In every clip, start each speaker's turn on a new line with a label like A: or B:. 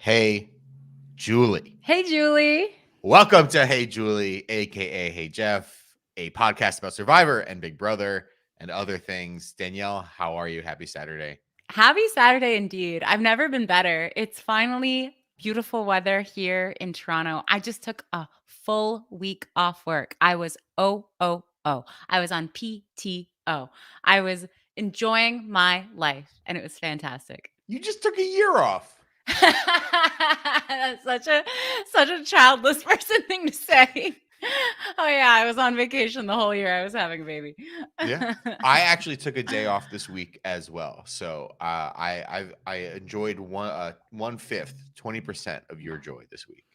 A: Hey, Julie.
B: Hey, Julie.
A: Welcome to Hey, Julie, aka Hey, Jeff, a podcast about Survivor and Big Brother and other things. Danielle, how are you? Happy Saturday.
B: Happy Saturday indeed. I've never been better. It's finally beautiful weather here in Toronto. I just took a full week off work. I was I was on PTO. I was enjoying my life and it was fantastic.
A: You just took a year off.
B: That's such a childless person thing to say. Oh yeah, I was on vacation the whole year I was having a baby.
A: Yeah. I actually took a day off this week as well. So I enjoyed 1/5, 20% of your joy this week.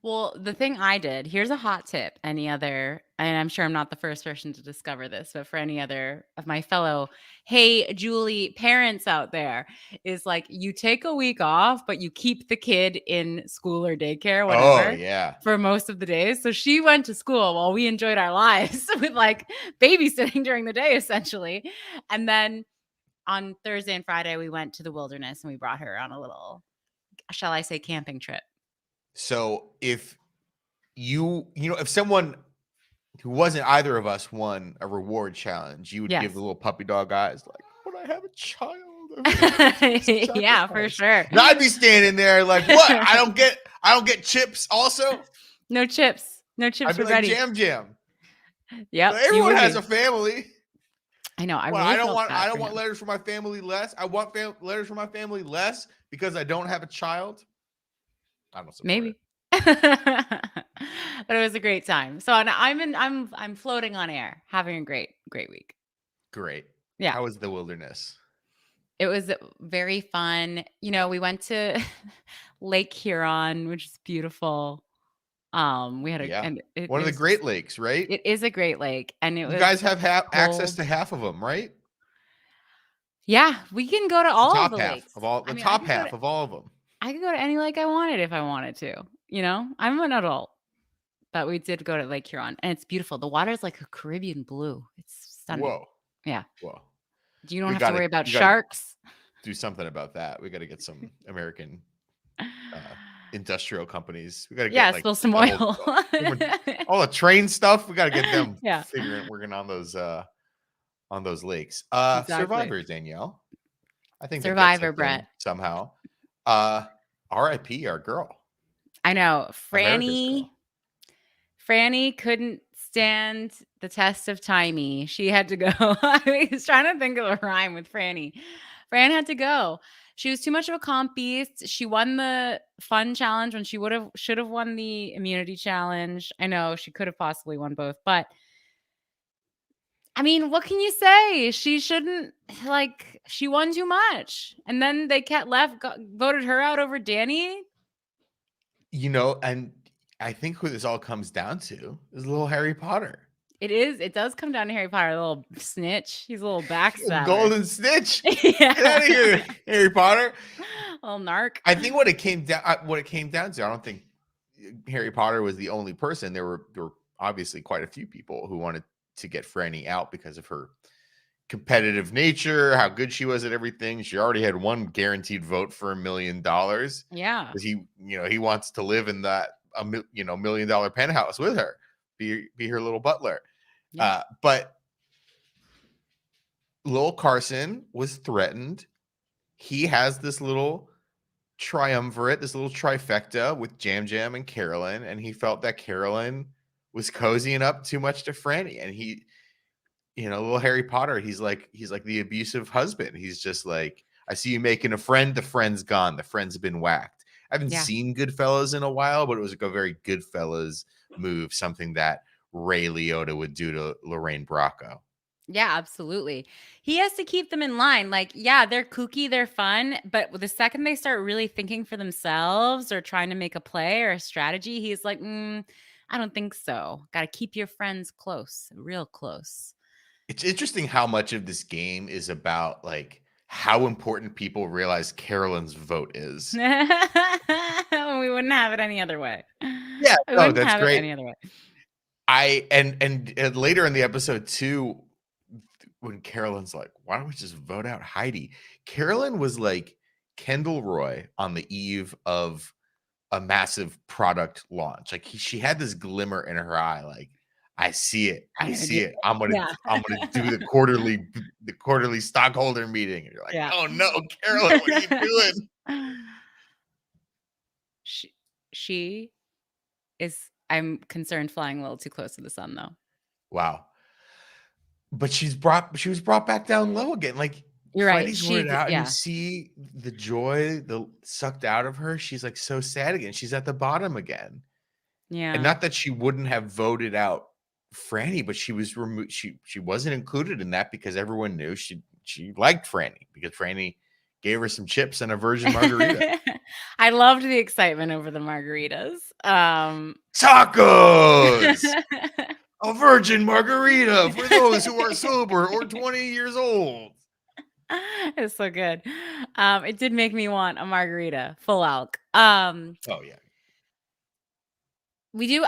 B: Well, the thing I did, here's a hot tip. Any other, and I'm sure I'm not the first person to discover this, but for any other of my fellow, hey, Julie parents out there, is like you take a week off, but you keep the kid in school or daycare,
A: Oh,
B: whatever,
A: yeah.
B: for most of the days. So she went to school while we enjoyed our lives with like babysitting during the day, essentially. And then on Thursday and Friday, we went to the wilderness and we brought her on a little, shall I say, camping trip.
A: So if if someone who wasn't either of us won a reward challenge, you would give
B: Yes.
A: the little puppy dog eyes like, "Would I have a child?"
B: Yeah, for sure.
A: And I'd be standing there like, "What? I don't get chips. Also,
B: No chips. No chips
A: I'd be
B: were
A: like
B: ready.
A: Jam.
B: Yep.
A: But everyone has a family.
B: I know.
A: I don't want letters from my family less. I want letters from my family less because I don't have a child. I don't support
B: Maybe.
A: it.
B: But it was a great time. So I'm floating on air, having a great week.
A: Great.
B: Yeah.
A: How was the wilderness?
B: It was very fun. You know, we went to Lake Huron, which is beautiful. We had
A: one of the Great Lakes, right?
B: It is a great lake, and
A: you guys have access to half of them, right?
B: Yeah, we can go to all of the lakes.
A: The top half of all of them.
B: I could go to any lake I wanted if I wanted to. You know, I'm an adult, but we did go to Lake Huron, and it's beautiful. The water is like a Caribbean blue. It's stunning.
A: Whoa.
B: Yeah.
A: Whoa.
B: You don't have to worry about sharks.
A: Do something about that. We got to get some American industrial companies. We got to get
B: spill some oil.
A: all the train stuff. We got to get them working on those lakes. Exactly. Survivor, Danielle. I think
B: Survivor, Brett.
A: Somehow. R.I.P. our girl.
B: I know. Franny couldn't stand the test of Jaime. She had to go. I was trying to think of a rhyme with Franny. Fran had to go. She was too much of a comp beast. She won the fun challenge when she should have won the immunity challenge. I know she could have possibly won both, but I mean, what can you say? She shouldn't, she won too much. And then they voted her out over Dani.
A: And I think who this all comes down to is little Harry Potter.
B: It is. It does come down to Harry Potter, a little snitch. He's a little backstabber.
A: Golden snitch. Yeah. Get out of here, Harry Potter.
B: Little narc.
A: I think what it came down to, I don't think Harry Potter was the only person. There were obviously quite a few people who wanted to get Franny out because of her competitive nature, how good she was at everything. She already had one guaranteed vote for $1 million.
B: Yeah.
A: Because he wants to live in that $1 million penthouse with her, be her little butler. Yeah. But little Carson was threatened. He has this little triumvirate, this little trifecta with Jam and Carolyn, and he felt that Carolyn was cozying up too much to Franny. And he, little Harry Potter, he's like the abusive husband. He's just like, I see you making a friend, the friend's gone, the friend's been whacked. I haven't seen Goodfellas in a while, but it was like a very Goodfellas move, something that Ray Liotta would do to Lorraine Bracco.
B: Yeah, absolutely. He has to keep them in line. Like, yeah, they're kooky, they're fun, but the second they start really thinking for themselves or trying to make a play or a strategy, he's like, I don't think so. Got to keep your friends close, real close.
A: It's interesting how much of this game is about like how important people realize Carolyn's vote is.
B: We wouldn't have it any other way.
A: Yeah, that's great.
B: Any other way.
A: And later in the episode too, when Carolyn's like, why don't we just vote out Heidi? Carolyn was like Kendall Roy on the eve of a massive product launch. Like she had this glimmer in her eye, like I see it,
B: I'm
A: I
B: gonna do
A: see it.
B: it.
A: I'm gonna
B: Yeah.
A: I'm gonna do the quarterly stockholder meeting. And you're like,
B: Yeah.
A: oh no, Carolyn, what are you doing?
B: She is, I'm concerned, flying a little too close to the sun though.
A: Wow. But she was brought back down low again. Like
B: You're right.
A: Freddie's
B: She
A: worried out, and you
B: yeah.
A: see the joy sucked out of her. She's like so sad again. She's at the bottom again. And
B: Yeah.
A: not that she wouldn't have voted out Franny, but she was removed. She wasn't included in that because everyone knew she liked Franny because Franny gave her some chips and a virgin margarita.
B: I loved the excitement over the margaritas.
A: Tacos! A virgin margarita for those who are sober or 20 years old.
B: It's so good. It did make me want a margarita, full alc.
A: Oh yeah.
B: We do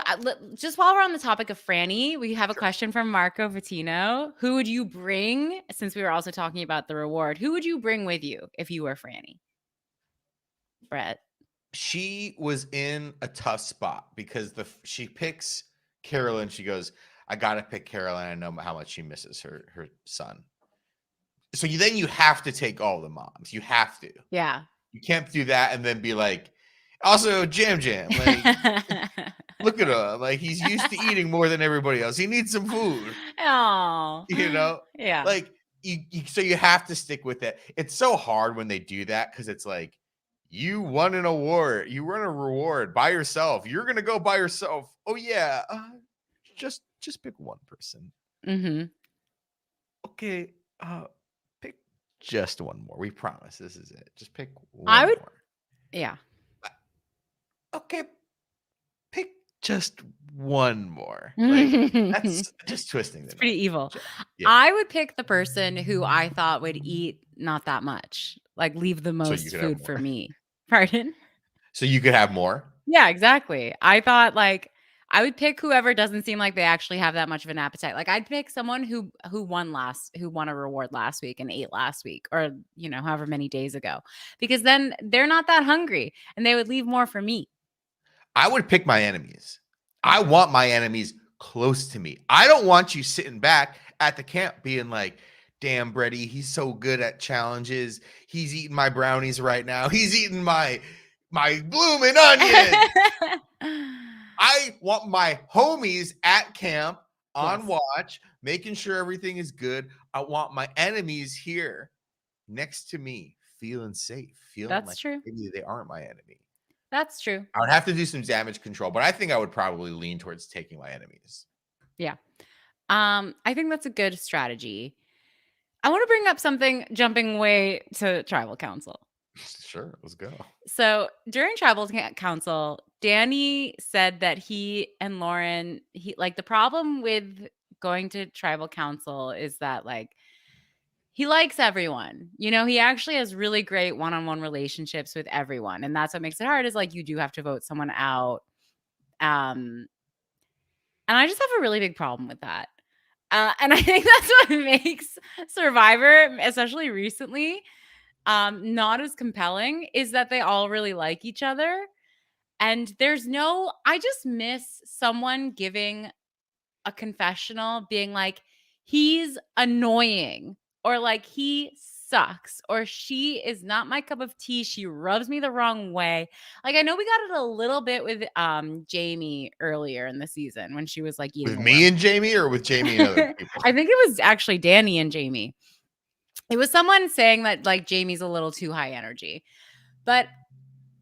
B: just while we're on the topic of Franny, we have a
A: Sure.
B: question from Marco Vitino. Who would you bring, since we were also talking about the reward, who would you bring with you if you were Franny? Brett.
A: She was in a tough spot because she picks Carolyn. She goes, I gotta pick Carolyn. I know how much she misses her son. So you have to take all the moms. You have to.
B: Yeah.
A: You can't do that and then be like, also Jam, like look at him. Like he's used to eating more than everybody else. He needs some food.
B: Oh.
A: You know?
B: Yeah.
A: Like so you have to stick with it. It's so hard when they do that because it's like you won an award. You won a reward by yourself. You're gonna go by yourself. Oh yeah. Just pick one person.
B: Mm-hmm.
A: Okay. Pick just one more. We promise this is it. Just pick one more.
B: Yeah.
A: Okay. Pick just one more. Like that's just twisting.
B: It's pretty evil.
A: Yeah.
B: I would pick the person who I thought would eat not that much, like leave the most food for me. Pardon?
A: So you could have more?
B: Yeah, exactly. I thought like I would pick whoever doesn't seem like they actually have that much of an appetite. Like I'd pick someone who won a reward last week and ate last week, or however many days ago, because then they're not that hungry and they would leave more for me.
A: I would pick my enemies. I want my enemies close to me. I don't want you sitting back at the camp being like, damn, Brady, he's so good at challenges. He's eating my brownies right now. He's eating my blooming onion. I want my homies at camp on watch, making sure everything is good. I want my enemies here next to me, feeling safe, feeling like maybe they aren't my enemy.
B: That's true.
A: I would have to do some damage control, but I think I would probably lean towards taking my enemies.
B: Yeah. I think that's a good strategy. I want to bring up something, jumping way to tribal council.
A: Sure, let's go.
B: So during tribal council, Dani said that he and Lauren, the problem with going to tribal council is that he likes everyone. He actually has really great one-on-one relationships with everyone. And that's what makes it hard, is you do have to vote someone out. And I just have a really big problem with that. And I think that's what makes Survivor, especially recently, not as compelling, is that they all really like each other. And I just miss someone giving a confessional being like, he's annoying, or he sucks, or she is not my cup of tea. She rubs me the wrong way. I know we got it a little bit with Jaime earlier in the season when she was eating
A: with me and Jaime, or with Jaime and other people?
B: I think it was actually Dani and Jaime. It was someone saying that Jaime's a little too high energy, but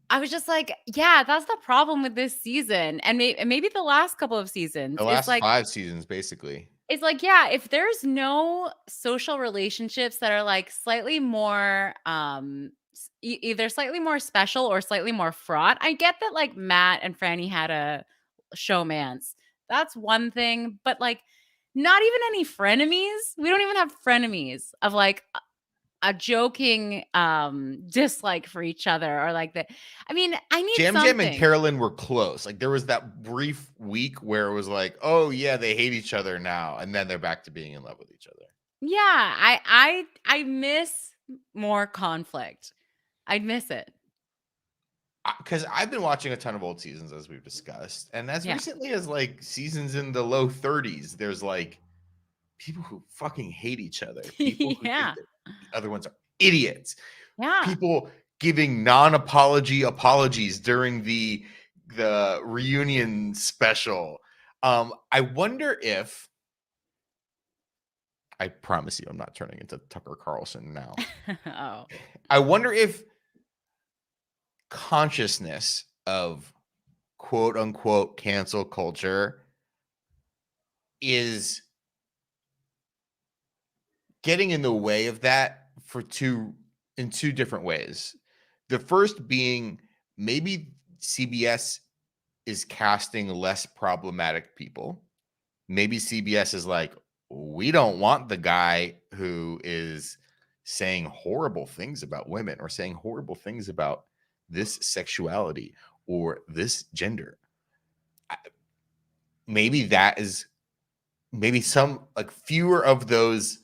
B: I was just like, yeah, that's the problem with this season. And maybe the last couple of seasons.
A: The last 5 seasons, basically.
B: It's yeah, if there's no social relationships that are slightly more, either slightly more special or slightly more fraught. I get that Matt and Franny had a showmance. That's one thing. But not even any frenemies. We don't even have frenemies of a joking dislike for each other, or that. I mean, I need
A: Jam
B: something.
A: and Carolyn were close. There was that brief week where it was oh yeah, they hate each other now, and then they're back to being in love with each other.
B: Yeah, I miss more conflict. I'd miss it.
A: Because I've been watching a ton of old seasons, as we've discussed, and as
B: Yeah.
A: recently as like seasons in the low 30s, there's like people who fucking hate each other, people who think
B: Yeah.
A: that the other ones are idiots,
B: Yeah.
A: people giving non-apology apologies during the reunion special. I wonder if, I promise you I'm not turning into Tucker Carlson now.
B: Oh.
A: I wonder if consciousness of quote unquote cancel culture is getting in the way of that in two different ways. The first being, maybe CBS is casting less problematic people. Maybe CBS is like, we don't want the guy who is saying horrible things about women or saying horrible things about this sexuality or this gender. Maybe that is, maybe some like fewer of those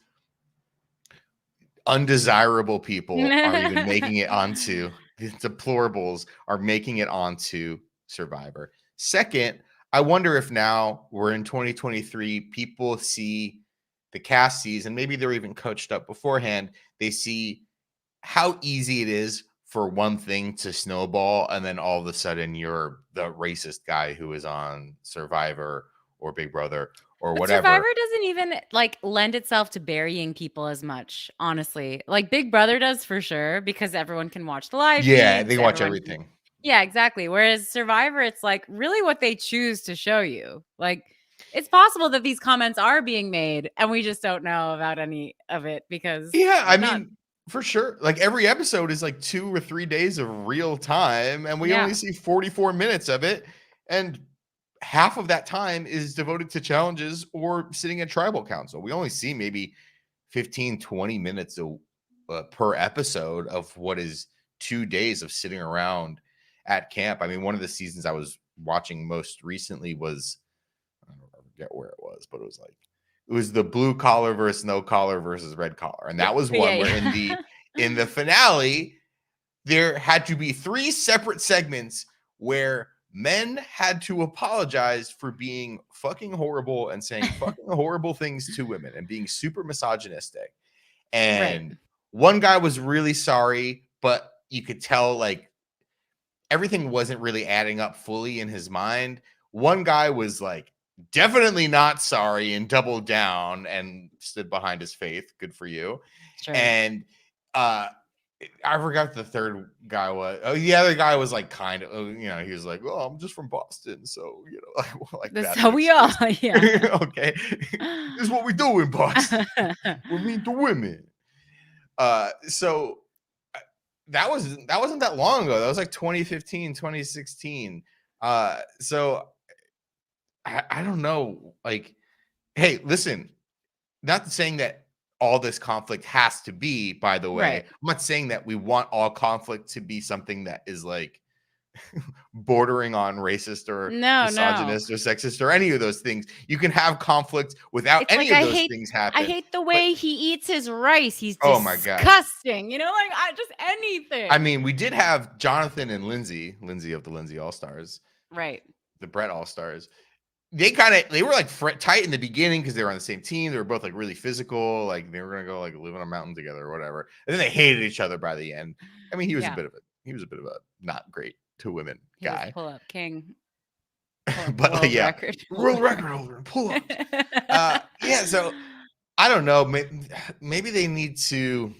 A: undesirable people are even making it onto, the deplorables are making it onto Survivor. Second, I wonder if now we're in 2023, people see the cast season, maybe they're even coached up beforehand. They see how easy it is for one thing to snowball, and then all of a sudden you're the racist guy who is on Survivor or Big Brother or
B: But
A: whatever.
B: Survivor doesn't even like lend itself to burying people as much, honestly. Like Big Brother does for sure, because everyone can watch the live
A: Yeah,
B: feeds.
A: they watch
B: Everyone can,
A: everything.
B: yeah, exactly. Whereas Survivor, it's like really what they choose to show you. Like it's possible that these comments are being made and we just don't know about any of it because
A: Yeah, I
B: we're not.
A: mean, for sure. Like every episode is like 2 or 3 days of real time, and we only
B: Yeah.
A: see 44 minutes of it. And half of that time is devoted to challenges or sitting at tribal council. We only see maybe 15, 20 minutes per episode of what is 2 days of sitting around at camp. I mean, one of the seasons I was watching most recently was, I don't forget where it was, but it was the blue collar versus no collar versus red collar. And that was
B: Yeah.
A: one where in the finale, there had to be 3 separate segments where men had to apologize for being fucking horrible and saying fucking horrible things to women and being super misogynistic.
B: Right.
A: And one guy was really sorry, but you could tell like everything wasn't really adding up fully in his mind. One guy was like definitely not sorry and doubled down and stood behind his faith. Good for you.
B: Sure.
A: And I forgot the third guy was. Oh, the other guy was like kind of, he was like, "Oh, I'm just from Boston, so like
B: That's
A: that's
B: how
A: an
B: we are.
A: excuse."
B: Yeah.
A: Okay, this is what we do in Boston. We're mean to women. So that wasn't that long ago. That was like 2015, 2016. So I don't know. Like, hey, listen, not saying that all this conflict has to be, by the way.
B: Right.
A: I'm not saying that we want all conflict to be something that is like bordering on racist or
B: No, no.
A: misogynist or sexist or any of those things. You can have conflict without
B: It's
A: any
B: like
A: of those things
B: I
A: happen.
B: hate the
A: But
B: way he eats his rice. He's
A: oh my God.
B: disgusting. You know, like just anything.
A: I mean, we did have Jonathan and Lindsay of the Lindsay All-Stars,
B: Right.
A: the Brett All-Stars. They were like tight in the beginning because they were on the same team. They were both like really physical, like they were gonna go like live on a mountain together or whatever. And then they hated each other by the end. I mean, he was a bit of a not great to women
B: He was
A: guy.
B: pull-up king.
A: But
B: world
A: yeah,
B: record.
A: world record holder, pull ups. Yeah, so I don't know. Maybe they need to.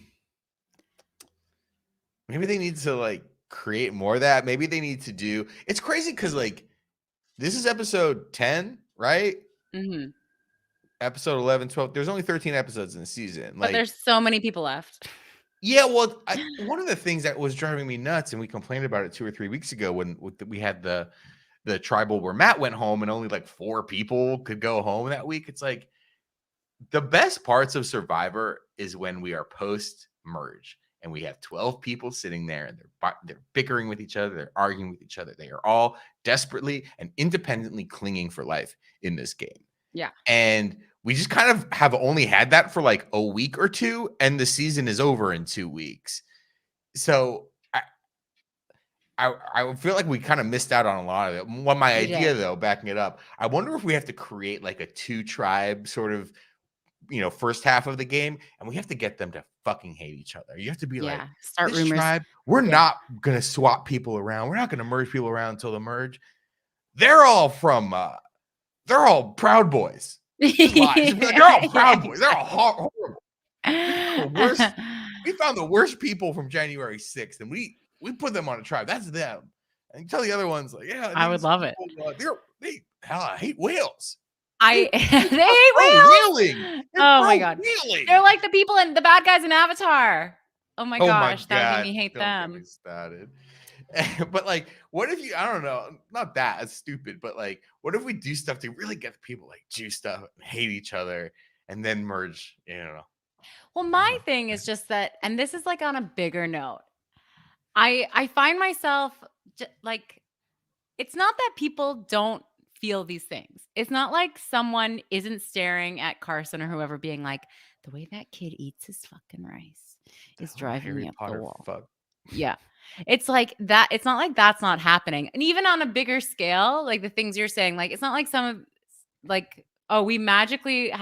A: Maybe they need to like create more of that. Maybe they need to do. It's crazy because like this is episode 10, right?
B: Mm-hmm.
A: Episode 11, 12. There's only 13 episodes in the season.
B: But there's so many people left.
A: Yeah, well, one of the things that was driving me nuts, and we complained about it 2 or 3 weeks ago when we had the tribal where Matt went home and only like 4 people could go home that week. It's like the best parts of Survivor is when we are post merge and we have 12 people sitting there and they're bickering with each other, they're arguing with each other. They are all desperately and independently clinging for life in this game.
B: Yeah.
A: And we just kind of have only had that for like a week or two, and the season is over in 2 weeks. So I feel like we kind of missed out on a lot of it. My
B: We
A: idea,
B: did.
A: though, backing it up, I wonder if we have to create like a 2-tribe sort of, first half of the game, and we have to get them to fucking hate each other. You have to be like,
B: Yeah. Start
A: this
B: rumors.
A: tribe, we're
B: Yeah.
A: not gonna swap people around. We're not gonna merge people around until the merge. They're all they're all Proud Boys. Just lie. Just be like, they're all Proud Boys. They're all horrible. We found the worst people from January 6th, and we put them on a tribe. That's them. And you tell the other ones, like, yeah,
B: I would love it.
A: They hate whales.
B: They hate
A: whaling.
B: whales.
A: They're
B: Oh my god.
A: whaling.
B: They're like the people in the bad guys in Avatar. Oh my
A: Oh
B: gosh,
A: my
B: that would
A: God.
B: make me hate
A: Don't get
B: them.
A: me started. But like, what if I don't know, not that, it's stupid, but like, what if we do stuff to really get people like juiced up and hate each other and then merge?
B: Well, my thing is just that, and this is like on a bigger note. I find myself like, it's not that people don't feel these things. It's not like someone isn't staring at Carson or whoever being like, the way that kid eats his fucking rice is driving me up the wall.
A: Fuck.
B: Yeah. It's like that. It's not like that's not happening. And even on a bigger scale, like the things you're saying, like, it's not like oh, we magically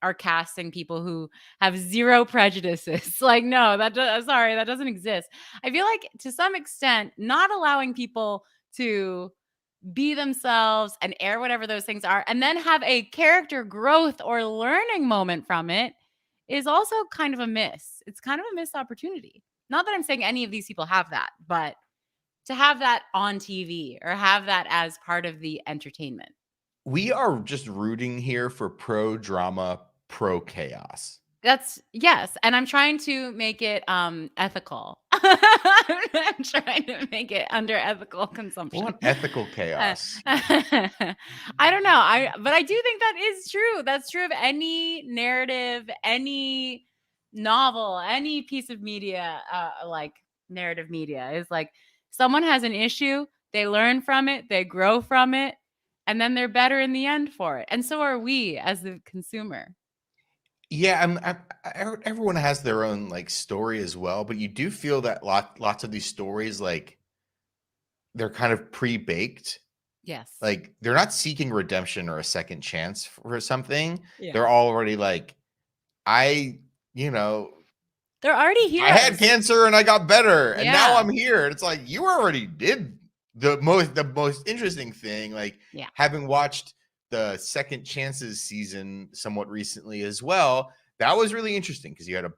B: are casting people who have zero prejudices. Like, no, sorry, that doesn't exist. I feel like to some extent, not allowing people to be themselves and air whatever those things are, and then have a character growth or learning moment from it is also kind of a miss. It's kind of a missed opportunity. Not that I'm saying any of these people have that, but to have that on TV or have that as part of the entertainment.
A: We are just rooting here for pro drama, pro chaos.
B: Yes, and I'm trying to make it ethical. I'm trying to make it under ethical consumption.
A: What ethical chaos?
B: I don't know. But I do think that is true. That's true of any narrative, any novel, any piece of media, like narrative media is like someone has an issue, they learn from it, they grow from it, and then they're better in the end for it. And so are we as the consumer.
A: Yeah, everyone has their own like story as well, but you do feel that lots of these stories, like, they're kind of pre-baked.
B: Yes.
A: Like, they're not seeking redemption or a second chance for something.
B: Yeah.
A: They're already like,
B: they're already here.
A: I had cancer and I got better, and now
B: Yeah.
A: I'm here. And it's like, you already did the most interesting thing. Like, having watched the Second Chances season somewhat recently as well, that was really interesting because you had a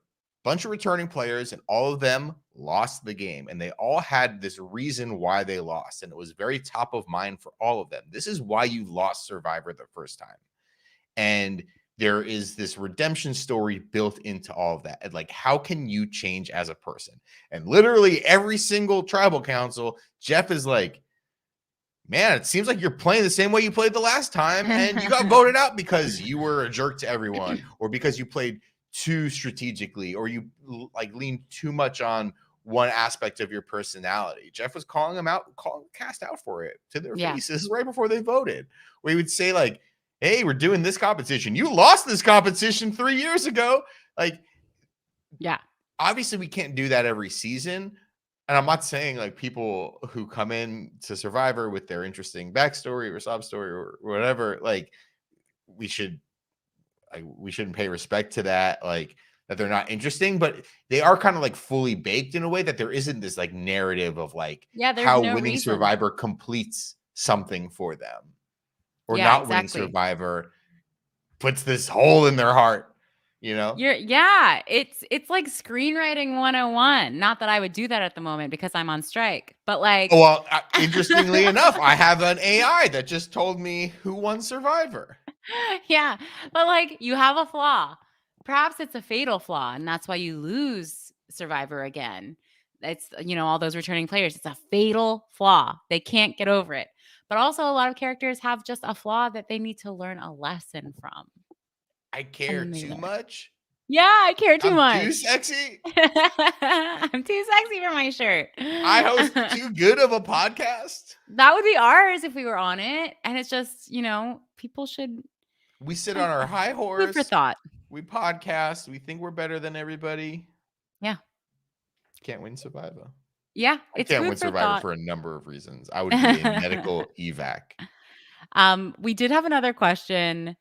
A: bunch of returning players and all of them lost the game, and they all had this reason why they lost, and it was very top of mind for all of them. This is why you lost Survivor the first time, and there is this redemption story built into all of that. And like, how can you change as a person? And literally every single tribal council, Jeff is like, man, it seems like you're playing the same way you played the last time, and you got voted out because you were a jerk to everyone, or because you played too strategically, or you like leaned too much on one aspect of your personality. Jeff was calling them out, cast out for it to their faces right before they voted, where he would say like, hey, we're doing this competition. You lost this competition 3 years ago. Like, obviously we can't do that every season. And I'm not saying like people who come in to Survivor with their interesting backstory or sob story or whatever, like, we shouldn't pay respect to that, like, that they're not interesting, but they are kind of like fully baked in a way that there isn't this like narrative of like how winning Survivor completes something for them, or not winning Survivor puts this hole in their heart.
B: It's like screenwriting 101. Not that I would do that at the moment because I'm on strike, but like,
A: well, interestingly enough, I have an AI that just told me who won Survivor.
B: Yeah, but like, you have a flaw. Perhaps it's a fatal flaw, and that's why you lose Survivor again. It's, all those returning players. It's a fatal flaw. They can't get over it. But also, a lot of characters have just a flaw that they need to learn a lesson from.
A: I care too much.
B: Yeah, I care too much.
A: Too sexy.
B: I'm too sexy for my shirt.
A: I host too good of a podcast.
B: That would be ours if we were on it. And it's just, people should.
A: We sit on our high horse.
B: Food for thought.
A: We podcast. We think we're better than everybody.
B: Yeah.
A: Can't win Survivor.
B: Yeah,
A: I
B: it's
A: can't
B: food
A: win
B: for
A: Survivor
B: thought.
A: for a number of reasons. I would be a medical evac.
B: We did have another question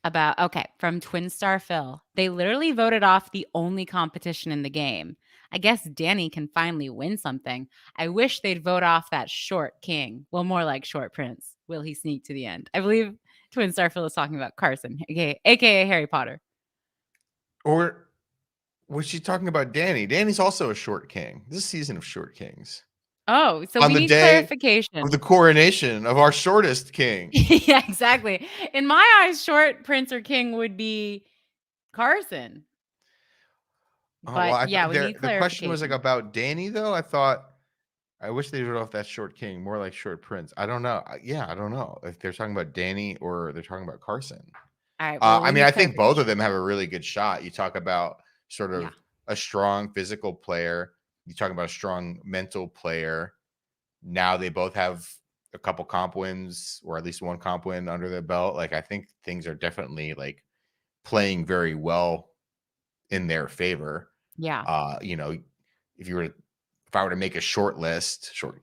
B: about from Twin Star Phil. They literally voted off the only competition in the game. I guess Dani can finally win something. I wish they'd vote off that short king. Well, more like short prince. Will he sneak to the end? I believe Twin Star Phil is talking about Carson, aka Harry Potter.
A: Or was she talking about Dani? Dani's also a short king. This is a season of short kings.
B: Oh, so
A: On
B: we
A: the
B: need
A: day of the
B: clarification.
A: coronation of our shortest king.
B: Yeah, exactly. In my eyes, short prince or king would be Carson.
A: Well,
B: But yeah, we need
A: the question was like
B: clarification.
A: about Dani though. I thought I wish they wrote off that short king, more like short prince. I don't know. Yeah, I don't know if they're talking about Dani or they're talking about Carson.
B: All right. Well,
A: I
B: we
A: mean,
B: need
A: I think both of
B: clarification.
A: them have a really good shot. You talk about sort
B: Yeah.
A: of a strong physical player. You talk about a strong mental player. Now they both have a couple comp wins, or at least one comp win under their belt. Like, I think things are definitely like playing very well in their favor.
B: Yeah.
A: You know, if I were to make a short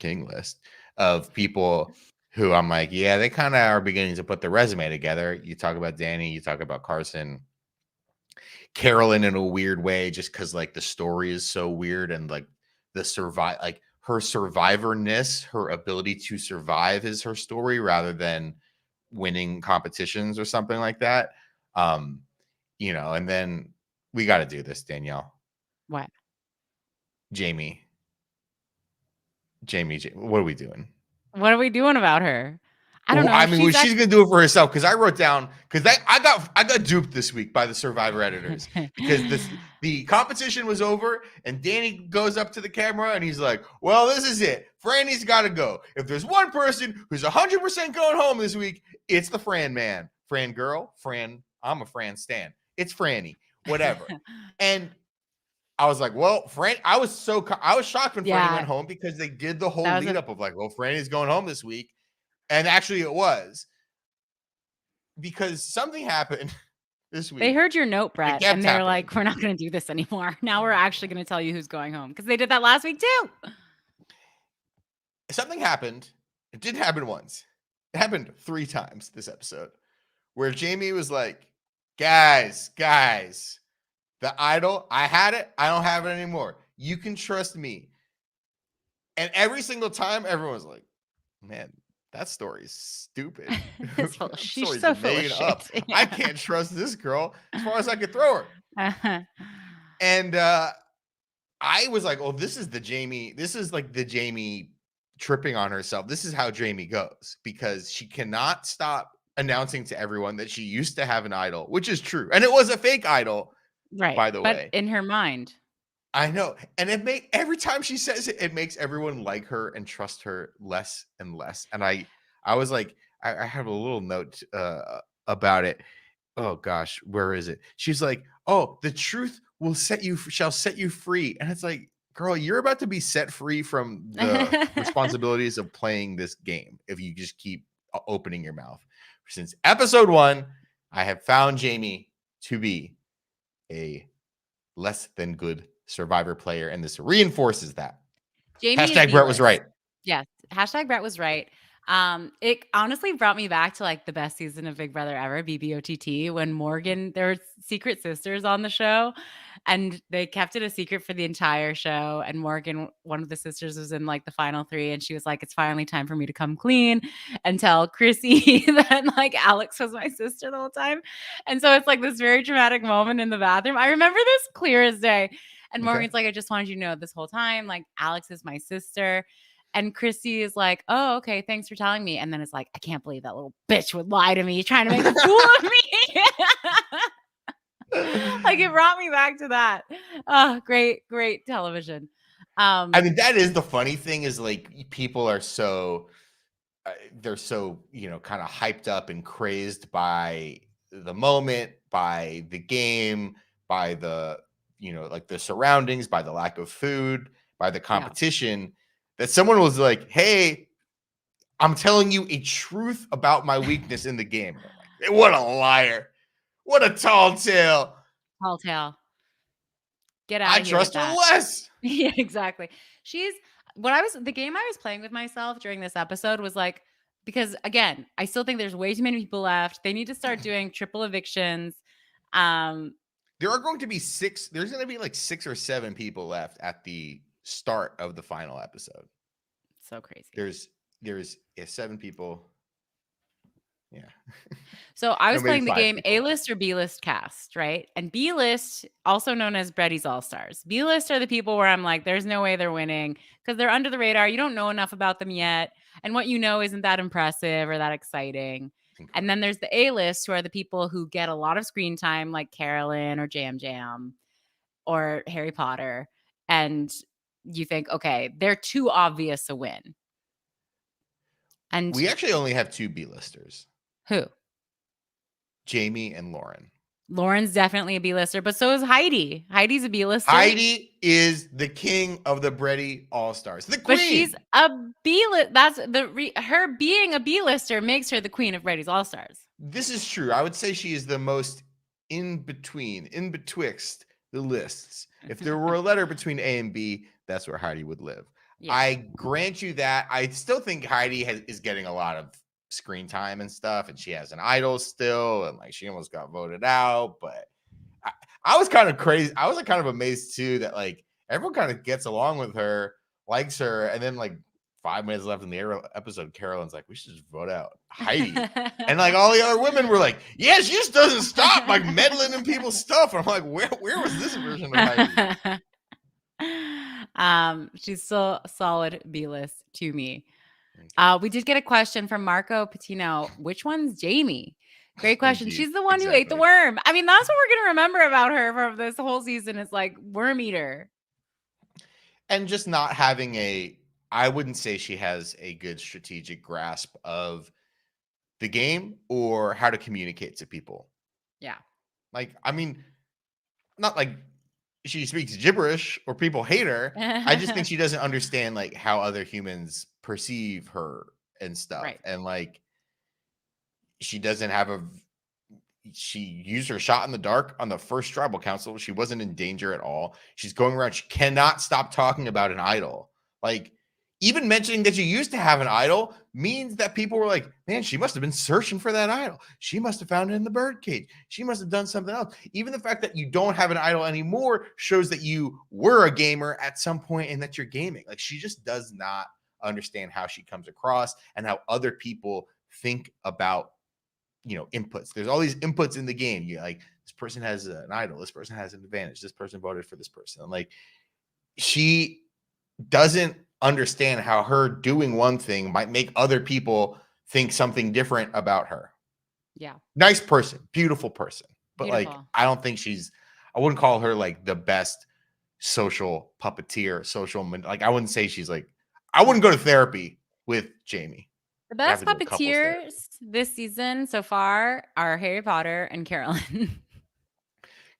A: king list of people who I'm like, yeah, they kind of are beginning to put the resume together. You talk about Dani, you talk about Carson, Carolyn in a weird way, just because like the story is so weird and like like her survivorness, her ability to survive is her story rather than winning competitions or something like that. And then we got to do this, Danielle.
B: What?
A: Jaime, what are we doing?
B: What are we doing about her? I don't
A: Well,
B: know.
A: I mean,
B: She's
A: she's gonna do it for herself because I wrote down because I got duped this week by the Survivor editors because the competition was over and Dani goes up to the camera and he's like, "Well, this is it. Franny's got to go. If there's one person who's 100% going home this week, it's the Fran man, Fran girl, Fran. I'm a Fran stan. It's Franny, whatever." And I was like, well, I was shocked when Franny went
B: Yeah,
A: home because they did the whole
B: that was
A: lead up of like, well, Franny's going home this week. And actually it was because something happened this
B: they
A: week.
B: heard your note,
A: It
B: Brett,
A: kept
B: and they're
A: happening.
B: like, "We're not going to do this anymore. Now we're actually going to tell you who's going home," because they did that last week too.
A: Something happened. It didn't happen once. It happened 3 times this episode where Jaime was like, guys, the idol, I had it. I don't have it anymore. You can trust me. And every single time, everyone's like, man, that story's stupid. That
B: She's
A: story's
B: so full of
A: made up.
B: shit.
A: I can't trust this girl as far as I could throw her. And I was like, oh, this is like the Jaime tripping on herself. This is how Jaime goes because she cannot stop announcing to everyone that she used to have an idol, which is true. And it was a fake idol,
B: Right,
A: by the
B: but
A: way.
B: in her mind.
A: I know. And every time she says it, it makes everyone like her and trust her less and less. And I was like, I have a little note about it. Oh gosh, where is it? She's like, oh, the truth shall set you free. And it's like, girl, you're about to be set free from the responsibilities of playing this game if you just keep opening your mouth. Since episode 1, I have found Jaime to be a less than good Survivor player, and this reinforces that.
B: Jaime is
A: Hashtag Brett was right.
B: Yes. Hashtag Brett was right. It honestly brought me back to like the best season of Big Brother ever, BBOTT, when Morgan, there were secret sisters on the show and they kept it a secret for the entire show. And Morgan, one of the sisters, was in like the final 3 and she was like, it's finally time for me to come clean and tell Chrissy that like Alex was my sister the whole time. And so it's like this very dramatic moment in the bathroom. I remember this clear as day. And Morgan's like, I just wanted you to know this whole time, like Alex is my sister. And Chrissy is like, oh, okay, thanks for telling me. And then it's like, I can't believe that little bitch would lie to me, trying to make a fool of me. Like it brought me back to that. Oh, great television.
A: I mean, that is the funny thing is like people are so they're so, kind of hyped up and crazed by the moment, by the game, by the, like the surroundings, by the lack of food, by the competition that someone was like, hey, I'm telling you a truth about my weakness in the game. Like, what a liar. What a tall tale.
B: Tall tale. Get out
A: I
B: of here with
A: trust her
B: that.
A: less.
B: Yeah, exactly. the game I was playing with myself during this episode was like, because again, I still think there's way too many people left. They need to start doing triple evictions.
A: There are going to be there's going to be like 6 or 7 people left at the start of the final episode.
B: So crazy.
A: There's 7 people. Yeah.
B: So I was playing the game A-list or B-list cast, right? And B-list, also known as Brady's All-Stars. B-list are the people where I'm like, there's no way they're winning because they're under the radar. You don't know enough about them yet. And what you know isn't that impressive or that exciting. And then there's the A-list, who are the people who get a lot of screen time, like Carolyn or Jam Jam or Harry Potter. And you think, okay, they're too obvious a win. And
A: we actually only have 2 B-listers.
B: Who?
A: Jaime and Lauren.
B: Lauren's definitely a B-lister, but so is Heidi. Heidi's a B-lister.
A: Heidi is the king of the Brady All-Stars. The queen.
B: But she's a B-list. That's her being a B-lister makes her the queen of Brady's All-Stars.
A: This is true. I would say she is the most in betwixt the lists. If there were a letter between A and B, that's where Heidi would live. Yeah. I grant you that. I still think Heidi is getting a lot of screen time and stuff, and she has an idol still, and like she almost got voted out. But I was kind of crazy. I was like kind of amazed too that like everyone kind of gets along with her, likes her, and then like 5 minutes left in the episode, Carolyn's like, we should just vote out Heidi. And like all the other women were like, yeah, she just doesn't stop like meddling in people's stuff. And I'm like, where was this version of
B: Heidi? She's still solid B-list to me. We did get a question from Marco Patino. Which one's Jaime? Great question. She's the one who ate the worm. I mean, that's what we're going to remember about her from this whole season. Is like worm eater.
A: And just not having I wouldn't say she has a good strategic grasp of the game or how to communicate to people.
B: Yeah.
A: Like, I mean, not like she speaks gibberish or people hate her. I just think she doesn't understand like how other humans perceive her and stuff. Right. And like, she doesn't have she used her shot in the dark on the first tribal council. She wasn't in danger at all. She's going around. She cannot stop talking about an idol. Like, even mentioning that you used to have an idol means that people were like, man, she must have been searching for that idol. She must have found it in the birdcage. She must have done something else. Even the fact that you don't have an idol anymore shows that you were a gamer at some point and that you're gaming. Like, she just does not understand how she comes across and how other people think about, inputs. There's all these inputs in the game. You like, this person has an idol. This person has an advantage. This person voted for this person. And like, she doesn't understand how her doing one thing might make other people think something different about her.
B: Yeah.
A: Nice person, beautiful person. But like, I don't think I wouldn't call her like the best social puppeteer, like, I wouldn't say she's like, I wouldn't go to therapy with Jaime.
B: The best puppeteers this season so far are Harry Potter and Carolyn.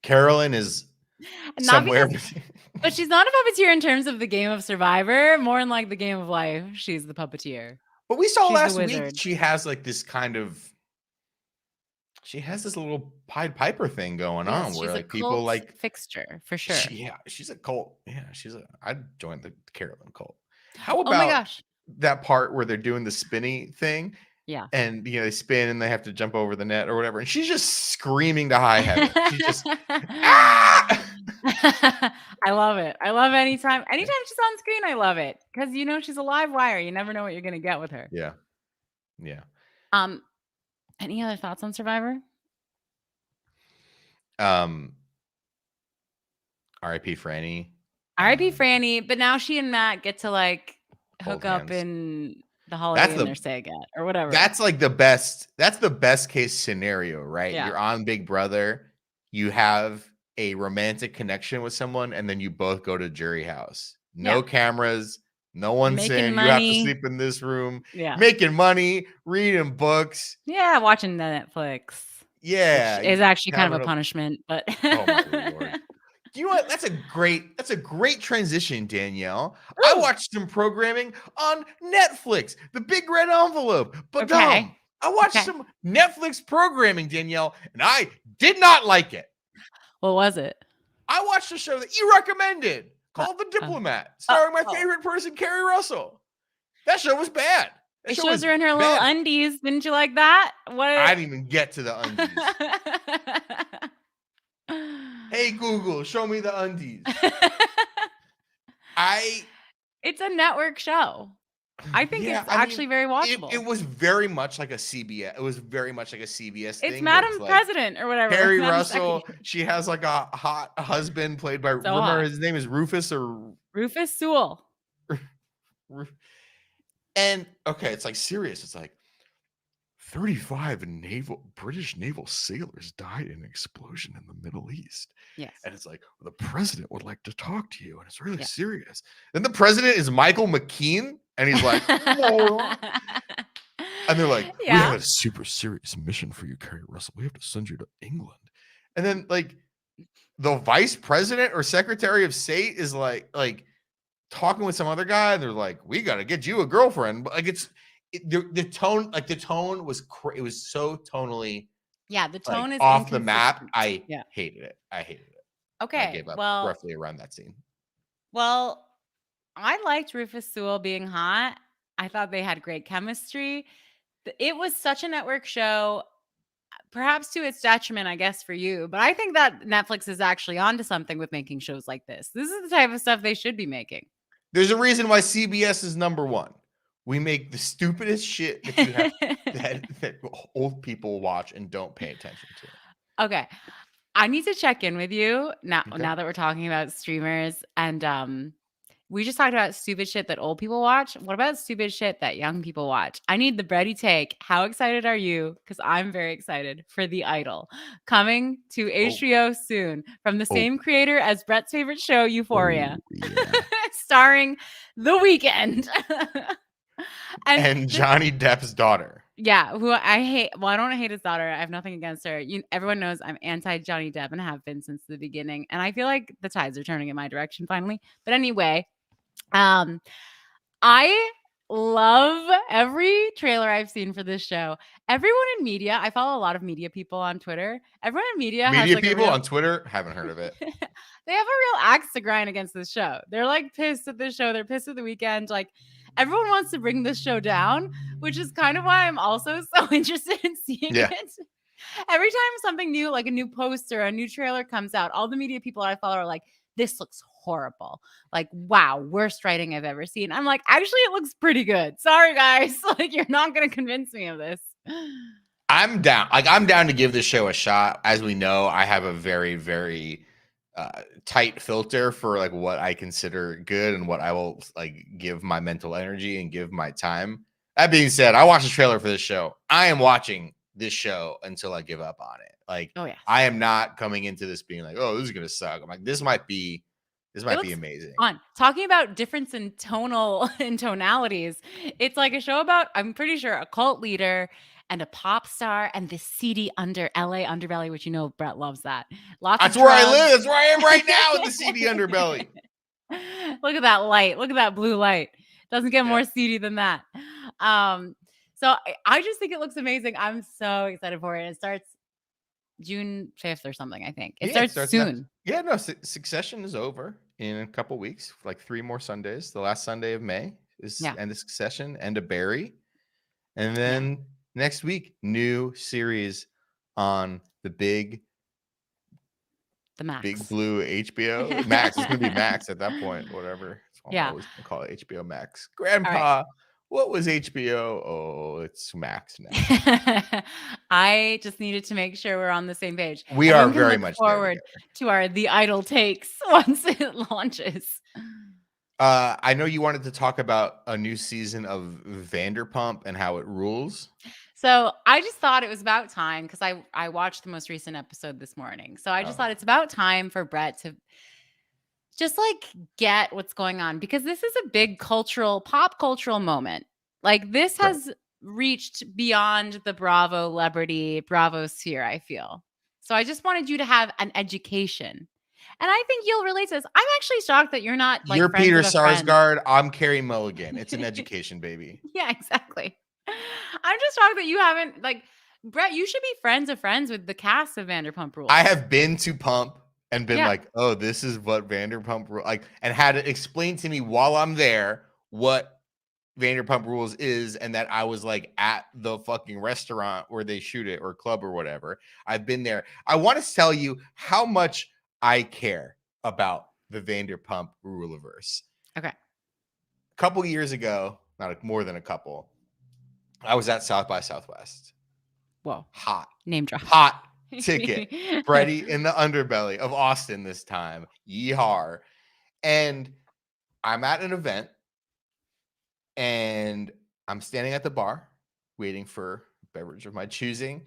A: Carolyn is somewhere.
B: But she's not a puppeteer in terms of the game of Survivor, more in like the game of life. She's the puppeteer.
A: But we saw last week she has like this she has this little Pied Piper thing going on where like people like
B: fixture for sure.
A: She's a cult. Yeah, I'd join the Carolyn cult. How about
B: oh my gosh,
A: that part where they're doing the spinny thing?
B: Yeah.
A: And they spin and they have to jump over the net or whatever. And she's just screaming to high heaven. She's just ah!
B: I love it. I love anytime she's on screen, I love it. Because she's a live wire. You never know what you're gonna get with her.
A: Yeah. Yeah.
B: Any other thoughts on Survivor?
A: R.I.P. Franny.
B: R.I.P. Franny, but now she and Matt get to like hook up in the holiday in their Sega or whatever.
A: That's like the best. That's the best case scenario, right? Yeah. You're on Big Brother. You have a romantic connection with someone, and then you both go to jury house. No cameras. No one saying money. You have to sleep in this room.
B: Yeah.
A: Making money, reading books.
B: Yeah, watching Netflix.
A: Yeah.
B: Is actually kind of a punishment, but
A: oh my Lord. You know what? That's a great transition, Danielle. Ooh. I watched some programming on Netflix, The Big Red Envelope. But I watched some Netflix programming, Danielle, and I did not like it.
B: What was it?
A: I watched a show that you recommended called The Diplomat, starring my favorite person, Carrie Russell. That show was bad.
B: It shows her in her little undies. Didn't you like that? What?
A: I didn't even get to the undies. Hey, Google, show me the undies.
B: It's a network show. I think it's actually very watchable.
A: It was very much like a CBS. It was very much like a CBS thing.
B: It's Madam President or whatever.
A: Carrie Russell. She has like a hot husband played by. Remember his name is Rufus
B: Sewell.
A: And okay, it's like serious. It's like 35 British naval sailors died in an explosion in the Middle East.
B: Yes.
A: And it's like, the president would like to talk to you. And it's really serious. Then the president is Michael McKean. And he's like, oh. And they're like, we have a super serious mission for you, Carrie Russell. We have to send you to England. And then like the vice president or secretary of state is like talking with some other guy. And they're like, we got to get you a girlfriend. But like the tone was it was so tonally
B: the tone is
A: off the map. I hated it.
B: Okay,
A: I gave up roughly around that scene.
B: Well, I liked Rufus Sewell being hot. I thought they had great chemistry. It was such a network show, perhaps to its detriment, I guess, for you. But I think that Netflix is actually onto something with making shows like this. This is the type of stuff they should be making.
A: There's a reason why CBS is number one. We make the stupidest shit that you have that old people watch and don't pay attention to.
B: Okay. I need to check in with you now that we're talking about streamers. And we just talked about stupid shit that old people watch. What about stupid shit that young people watch? I need the Bready take. How excited are you? Because I'm very excited for The Idol. Coming to HBO soon from the same creator as Brett's favorite show, Euphoria. Starring The Weeknd. And
A: Johnny Depp's daughter.
B: Yeah, who I hate. Well, I don't hate his daughter. I have nothing against her. Everyone knows I'm anti Johnny Depp and have been since the beginning. And I feel like the tides are turning in my direction finally. But anyway, I love every trailer I've seen for this show. Everyone in media, I follow a lot of media people on Twitter. Everyone in media has like
A: people on Twitter, haven't heard of it.
B: They have a real axe to grind against this show. They're like pissed at this show. They're pissed at The Weeknd. Like everyone wants to bring this show down, which is kind of why I'm also so interested in seeing it. Every time something new, like a new poster, a new trailer comes out, all the media people I follow are like, this looks horrible. Like, wow, worst writing I've ever seen. I'm like, actually, it looks pretty good. Sorry, guys. Like, you're not going to convince me of this.
A: I'm down. Like, I'm down to give this show a shot. As we know, I have a very, very tight filter for like what I consider good and what I will like give my mental energy and give my time. That being said, I watched the trailer for this show. I am watching this show until I give up on it. Like, I am not coming into this being like, oh, this is gonna suck. I'm like, this might be amazing.
B: Talking about difference in tonalities, it's like a show about, I'm pretty sure, a cult leader and a pop star and the seedy LA underbelly, which Brett loves that.
A: That's where I live. That's where I am right now in the seedy underbelly.
B: Look at that light. Look at that blue light. Doesn't get more seedy than that. So I just think it looks amazing. I'm so excited for it. It starts June 5th or something, I think. It starts soon.
A: Succession is over in a couple weeks, like 3 more Sundays. The last Sunday of May is end of Succession, end of Barry. And then next week, new series on the
B: Max.
A: Big Blue HBO. Max. It's going to be Max at that point, whatever. I always call it HBO Max. Grandpa, what was HBO? Oh, it's Max now.
B: I just needed to make sure we're on the same page.
A: We are very much
B: forward to our The Idol takes once it launches.
A: I know you wanted to talk about a new season of Vanderpump and how it rules.
B: So I just thought it was about time because I watched the most recent episode this morning. So I just thought it's about time for Brett to just like get what's going on, because this is a big pop cultural moment. Like this has reached beyond the Bravo sphere, I feel. So I just wanted you to have an education. And I think you'll relate to this. I'm actually shocked that you're not like
A: you're Peter Sarsgaard. I'm Carrie Mulligan. It's an education, baby.
B: Yeah, exactly. I'm just shocked that you haven't, like, Brett, you should be friends with the cast of Vanderpump Rules.
A: I have been to Pump. and been
B: Yeah.
A: like, "Oh, this is what Vanderpump like," and had it explained to me while I'm there what Vanderpump Rules is, and that I was like at the fucking restaurant where they shoot it or club or whatever. I've been there. I want to tell you how much I care about the Vanderpump Ruleverse.
B: Okay.
A: A couple years ago, not more than a couple, I was at South by Southwest.
B: Whoa.
A: Hot.
B: Name drop.
A: Hot ticket. Freddie in the underbelly of Austin this time. Yeehaw. And I'm at an event and I'm standing at the bar waiting for a beverage of my choosing.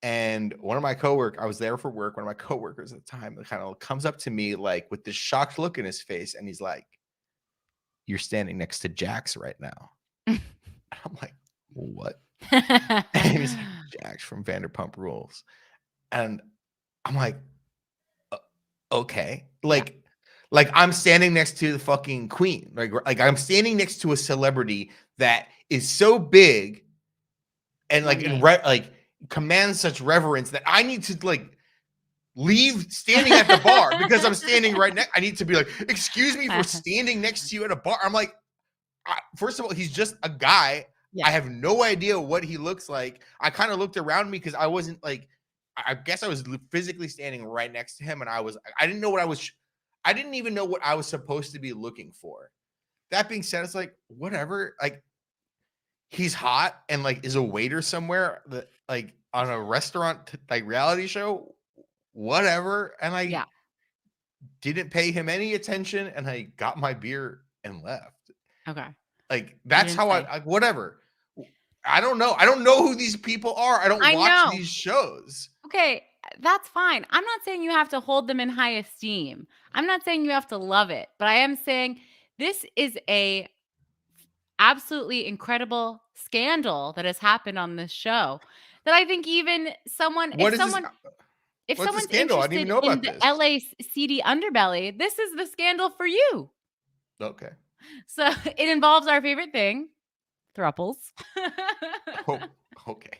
A: And one of my coworkers, I was there for work. One of my coworkers at the time kind of comes up to me like with this shocked look in his face. And he's like, "You're standing next to Jax right now." I'm like, "What?" And he's like, "Jax from Vanderpump Rules." And I'm like, "Okay." Like I'm standing next to the fucking queen. Like I'm standing next to a celebrity that is so big and like like commands such reverence that I need to like leave standing at the bar because I'm standing right next. I need to be like, "Excuse me for standing next to you at a bar." I'm like, first of all, he's just a guy.
B: Yeah.
A: I have no idea what he looks like. I kind of looked around me because I wasn't like, I guess I was physically standing right next to him, and I didn't know what I didn't even know what I was supposed to be looking for. That being said, it's like, whatever. Like, he's hot and like is a waiter somewhere that like on a restaurant like reality show, whatever. And I didn't pay him any attention, and I got my beer and left.
B: Okay.
A: Like that's how I whatever. I don't know. I don't know who these people are. I don't watch these shows.
B: Okay, that's fine. I'm not saying you have to hold them in high esteem. I'm not saying you have to love it, but I am saying this is a absolutely incredible scandal that has happened on this show that I think even someone if someone's
A: scandal? I didn't even know
B: interested in
A: about
B: the
A: this.
B: LA seedy underbelly, this is the scandal for you.
A: Okay.
B: So it involves our favorite thing, thruples.
A: Oh, okay.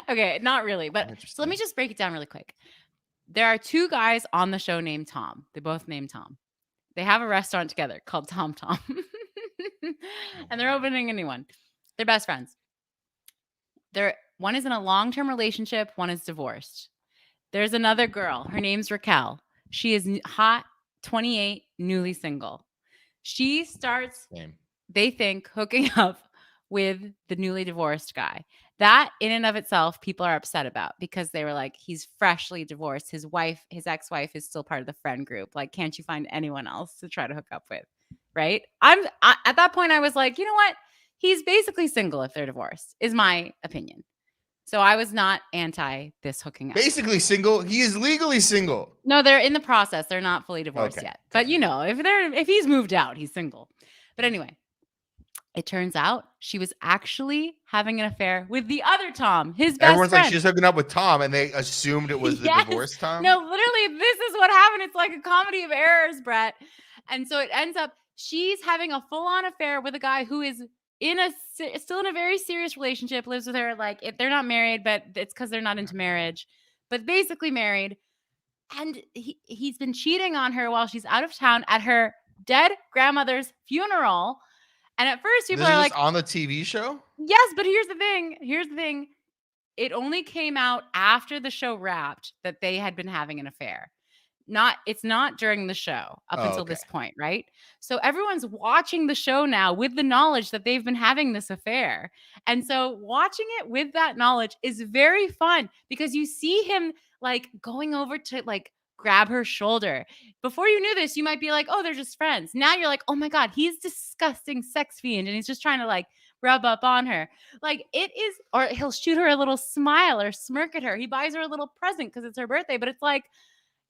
B: Okay, not really, but so let me just break it down really quick. There are two guys on the show named Tom. They both named Tom. They have a restaurant together called Tom Tom. And they're opening a new one. They're best friends. One is in a long-term relationship, one is divorced. There's another girl. Her name's Raquel. She is hot, 28, newly single. She starts, they think, hooking up with the newly divorced guy. That in and of itself, people are upset about because they were like, he's freshly divorced. His ex-wife is still part of the friend group. Like, can't you find anyone else to try to hook up with? Right? At that point, I was like, you know what? He's basically single if they're divorced, is my opinion. So I was not anti this hooking up.
A: Basically single. He is legally single.
B: No, they're in the process. They're not fully divorced yet. But you know, if he's moved out, he's single. But anyway, it turns out she was actually having an affair with the other Tom, his best
A: Everyone's
B: friend.
A: like, she's hooking up with Tom, and they assumed it was the divorced Tom.
B: No, literally, this is what happened. It's like a comedy of errors, Brett. And so it ends up she's having a full-on affair with a guy who is still in a very serious relationship, lives with her. Like, if they're not married, but it's because they're not into marriage, but basically married. And he's been cheating on her while she's out of town at her dead grandmother's funeral. And at first, people are like,
A: on the TV show?
B: Yes, but here's the thing. It only came out after the show wrapped that they had been having an affair. It's not during the show up until this point, right? So everyone's watching the show now with the knowledge that they've been having this affair. And so watching it with that knowledge is very fun because you see him like going over to like grab her shoulder. Before you knew this, you might be like, oh, they're just friends. Now you're like, oh my God, he's disgusting sex fiend. And he's just trying to like rub up on her. Like it is, or he'll shoot her a little smile or smirk at her. He buys her a little present because it's her birthday, but it's like,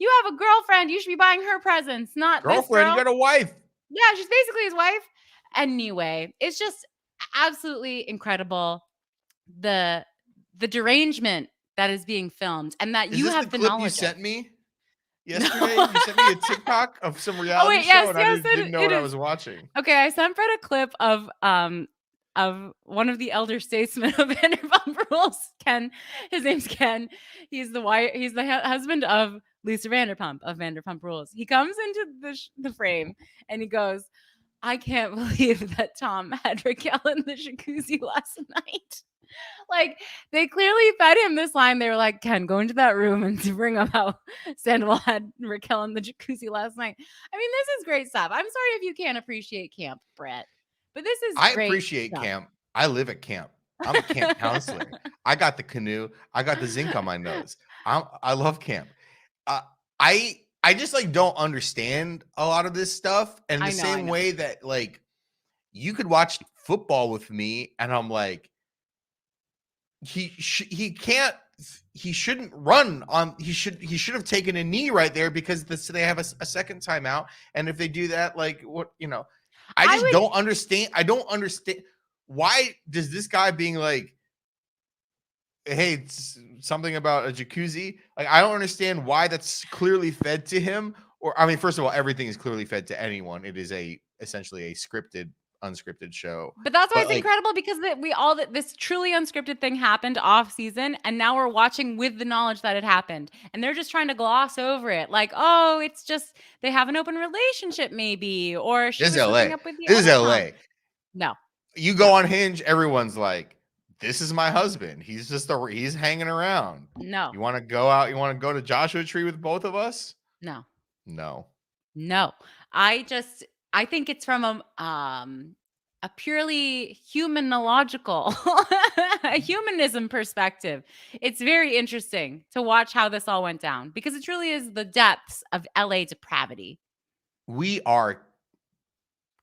B: you have a girlfriend. You should be buying her presents, not
A: girlfriend.
B: This girl.
A: You got a wife.
B: Yeah, she's basically his wife. Anyway, it's just absolutely incredible. The derangement that is being filmed and that you have the knowledge.
A: You sent me yesterday. You sent me a TikTok of some reality show, and I didn't know what I was watching.
B: Okay, I sent Brett a clip of one of the elder statesmen of Vanderpump Rules. Ken, his name's Ken. He's the husband of Lisa Vanderpump of Vanderpump Rules. He comes into the frame and he goes, I can't believe that Tom had Raquel in the jacuzzi last night. Like, they clearly fed him this line. They were like, Ken, go into that room and bring up how Sandoval had Raquel in the jacuzzi last night. I mean, this is great stuff. I'm sorry if you can't appreciate camp, Brett, but this is
A: I
B: great
A: appreciate
B: stuff.
A: camp. I live at camp. I'm a camp counselor. I got the canoe. I got the zinc on my nose. I love camp. I just like don't understand a lot of this stuff. And the same way that like you could watch football with me, and I'm like, he shouldn't run on. He should have taken a knee right there because they have a second timeout. And if they do that, like what I just don't understand. I don't understand. Why does this guy being like, hey, it's something about a jacuzzi? Like, I don't understand why that's clearly fed to him. Or, I mean, first of all, everything is clearly fed to anyone. It is essentially a unscripted show.
B: But that's why it's incredible, because this truly unscripted thing happened off season, and now we're watching with the knowledge that it happened, and they're just trying to gloss over it, like, oh, it's just they have an open relationship, maybe, or she was hooking up with the
A: This is LA.
B: No.
A: You go on Hinge, everyone's like, this is my husband. He's just he's hanging around.
B: No.
A: You want to go out? You want to go to Joshua Tree with both of us?
B: No. I think it's from a purely humanological, a humanism perspective. It's very interesting to watch how this all went down, because it truly is the depths of LA depravity.
A: We are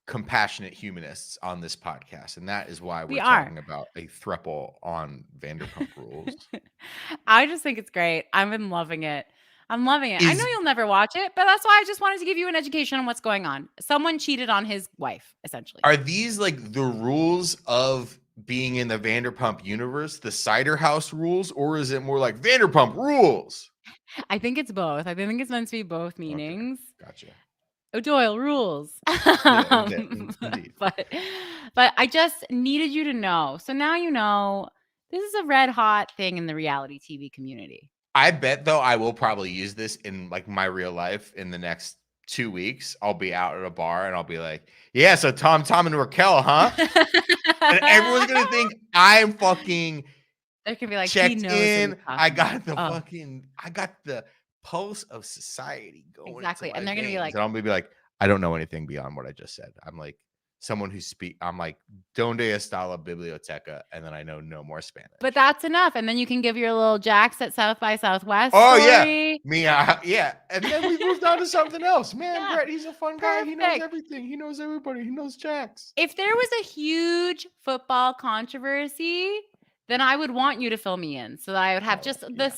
A: compassionate humanists on this podcast, and that is why we're talking about a throuple on Vanderpump Rules.
B: I just think it's great. I've been loving it. I know you'll never watch it, but that's why I just wanted to give you an education on what's going on. Someone cheated on his wife, essentially.
A: Are these like the rules of being in the Vanderpump universe, the Cider House rules, or is it more like Vanderpump Rules?
B: I think it's both. I think it's meant to be both meanings.
A: Okay. Gotcha.
B: O'Doyle rules.
A: Yeah, indeed.
B: But I just needed you to know. So now you know this is a red hot thing in the reality TV community.
A: I bet, though, I will probably use this in like my real life in the next 2 weeks. I'll be out at a bar and I'll be like, yeah, so Tom and Raquel, huh? And everyone's going to think I'm fucking
B: They're gonna be like,
A: checked in. I got the pulse of society going.
B: Exactly. And they're going to be like,
A: and I'm going to be like, I don't know anything beyond what I just said. I'm like someone I'm like, donde está la biblioteca? And then I know no more Spanish.
B: But that's enough. And then you can give your little Jax at South by Southwest.
A: Oh,
B: story.
A: yeah. And then we moved on to something else. Man,
B: Yeah.
A: Brett, he's a fun guy. He knows everything. He knows everybody. He knows Jax.
B: If there was a huge football controversy, then I would want you to fill me in so that I would have just the